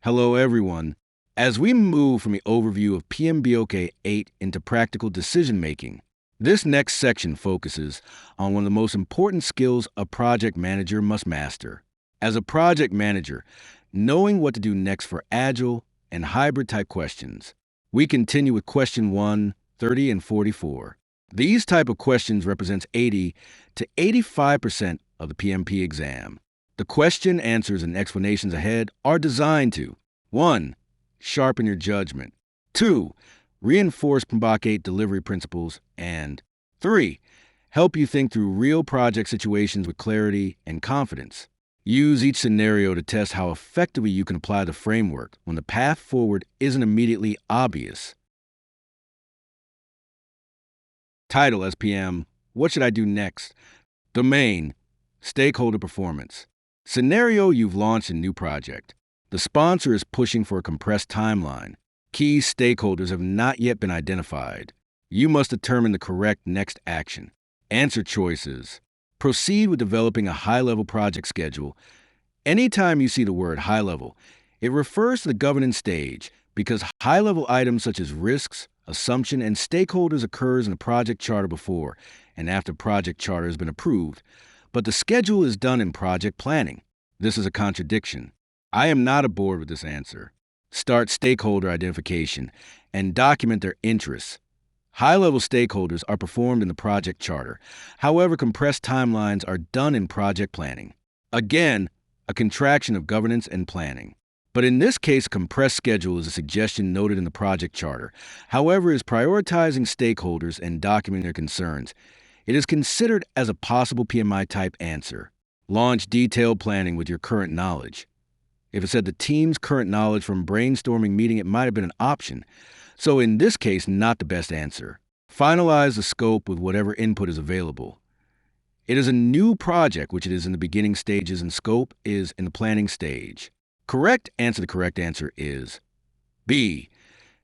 Hello, everyone. As we move from the overview of PMBOK-8 into practical decision-making, this next section focuses on one of the most important skills a project manager must master. As a project manager, knowing what to do next for Agile and hybrid-type questions. We continue with question 1, 30, and 44. These type of questions represents 80 to 85% of the PMP exam. The question, answers, and explanations ahead are designed to 1. Sharpen your judgment. 2. Reinforce PMBOK-8 delivery principles. And 3. Help you think through real project situations with clarity and confidence. Use each scenario to test how effectively you can apply the framework when the path forward isn't immediately obvious. Title SPM, What Should I Do Next? Domain, Stakeholder Performance. Scenario, you've launched a new project. The sponsor is pushing for a compressed timeline. Key stakeholders have not yet been identified. You must determine the correct next action. Answer choices. Proceed with developing a high-level project schedule. Anytime you see the word high-level, it refers to the governance stage because high-level items such as risks, assumption, and stakeholders occurs in the project charter before and after project charter has been approved, but the schedule is done in project planning. This is a contradiction. I am not aboard with this answer. Start stakeholder identification and document their interests. High-level stakeholders are performed in the project charter. However, compressed timelines are done in project planning. Again, a contraction of governance and planning. But in this case, a compressed schedule is a suggestion noted in the project charter. However, is prioritizing stakeholders and documenting their concerns. It is considered as a possible PMI-type answer. Launch detailed planning with your current knowledge. If it said the team's current knowledge from brainstorming meeting, it might have been an option. So in this case, not the best answer. Finalize the scope with whatever input is available. It is a new project, which it is in the beginning stages, and scope is in the planning stage. Correct answer, the correct answer is B.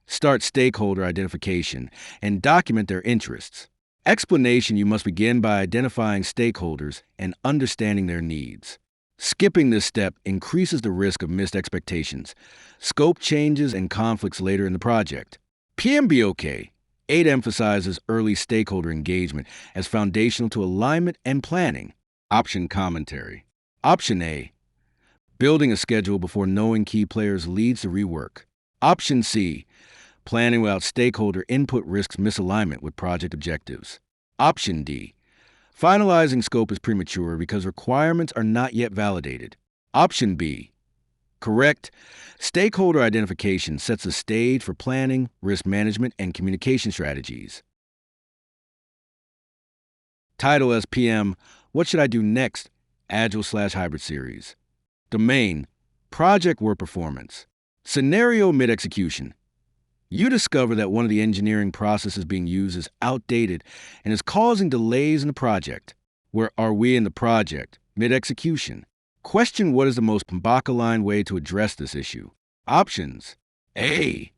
Start stakeholder identification and document their interests. Explanation, you must begin by identifying stakeholders and understanding their needs. Skipping this step increases the risk of missed expectations, scope changes, and conflicts later in the project. PMBOK-8 emphasizes early stakeholder engagement as foundational to alignment and planning. Option commentary. Option A. Building a schedule before knowing key players leads to rework. Option C. Planning without stakeholder input risks misalignment with project objectives. Option D. Finalizing scope is premature because requirements are not yet validated. Option B. Correct. Stakeholder identification sets the stage for planning, risk management, and communication strategies. Title SPM, What Should I Do Next? Agile/Hybrid Series. Domain, Project Work Performance. Scenario mid-execution. You discover that one of the engineering processes being used is outdated and is causing delays in the project. Where are we in the project? Mid-execution. Question, what is the most PMBOK-aligned way to address this issue? Options. A.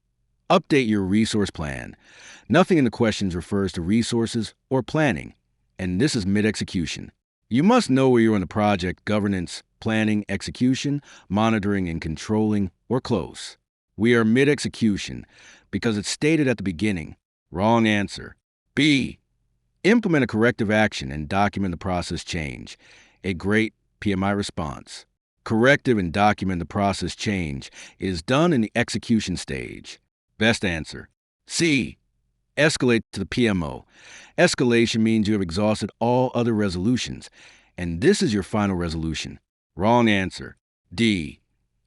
Update your resource plan. Nothing in the questions refers to resources or planning, and this is mid-execution. You must know where you're in the project: governance, planning, execution, monitoring, and controlling, or close. We are mid-execution because it's stated at the beginning. Wrong answer. B. Implement a corrective action and document the process change. A great PMI response. Corrective and document the process change is done in the execution stage. Best answer. C. Escalate to the PMO. Escalation means you have exhausted all other resolutions, and this is your final resolution. Wrong answer. D.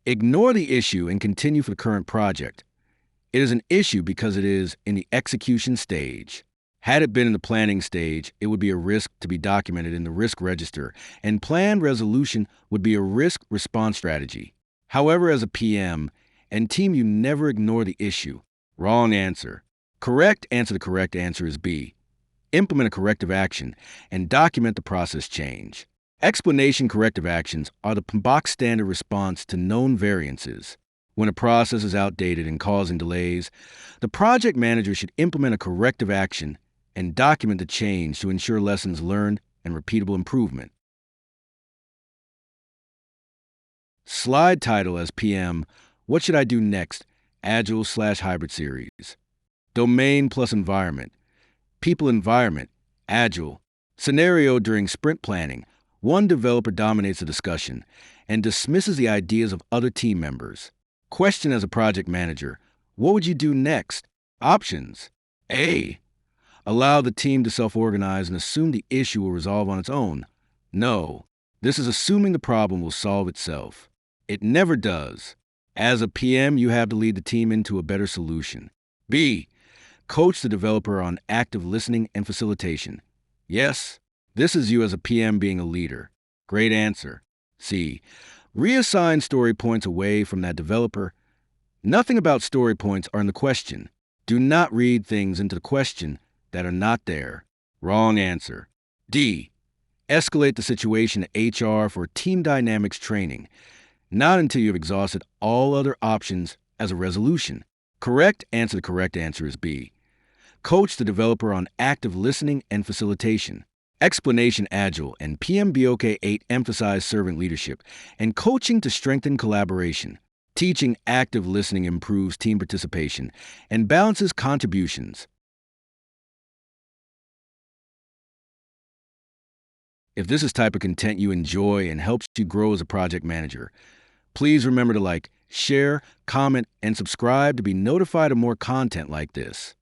Ignore the issue and continue for the current project. It is an issue because it is in the execution stage. Had it been in the planning stage, it would be a risk to be documented in the risk register, and planned resolution would be a risk response strategy. However, as a PM and team, you never ignore the issue. Wrong answer. Correct answer, the correct answer is B. Implement a corrective action and document the process change. Explanation corrective actions are the PMBOK standard response to known variances. When a process is outdated and causing delays, the project manager should implement a corrective action and document the change to ensure lessons learned and repeatable improvement. Slide title as PM, What should I do next? Agile/hybrid series. Domain plus environment. People environment. Agile. Scenario during sprint planning. One developer dominates the discussion and dismisses the ideas of other team members. Question as a project manager. What would you do next? Options. A. Allow the team to self-organize and assume the issue will resolve on its own. No. This is assuming the problem will solve itself. It never does. As a PM, you have to lead the team into a better solution. B. Coach the developer on active listening and facilitation. Yes, this is you as a PM being a leader. Great answer. C. Reassign story points away from that developer. Nothing about story points are in the question. Do not read things into the question that are not there. Wrong answer. D. Escalate the situation to HR for team dynamics training. Not until you've exhausted all other options as a resolution. Correct answer. The correct answer is B. Coach the developer on active listening and facilitation. Explanation Agile and PMBOK-8 emphasize servant leadership and coaching to strengthen collaboration. Teaching active listening improves team participation and balances contributions. If this is type of content you enjoy and helps you grow as a project manager, please remember to like, share, comment, and subscribe to be notified of more content like this.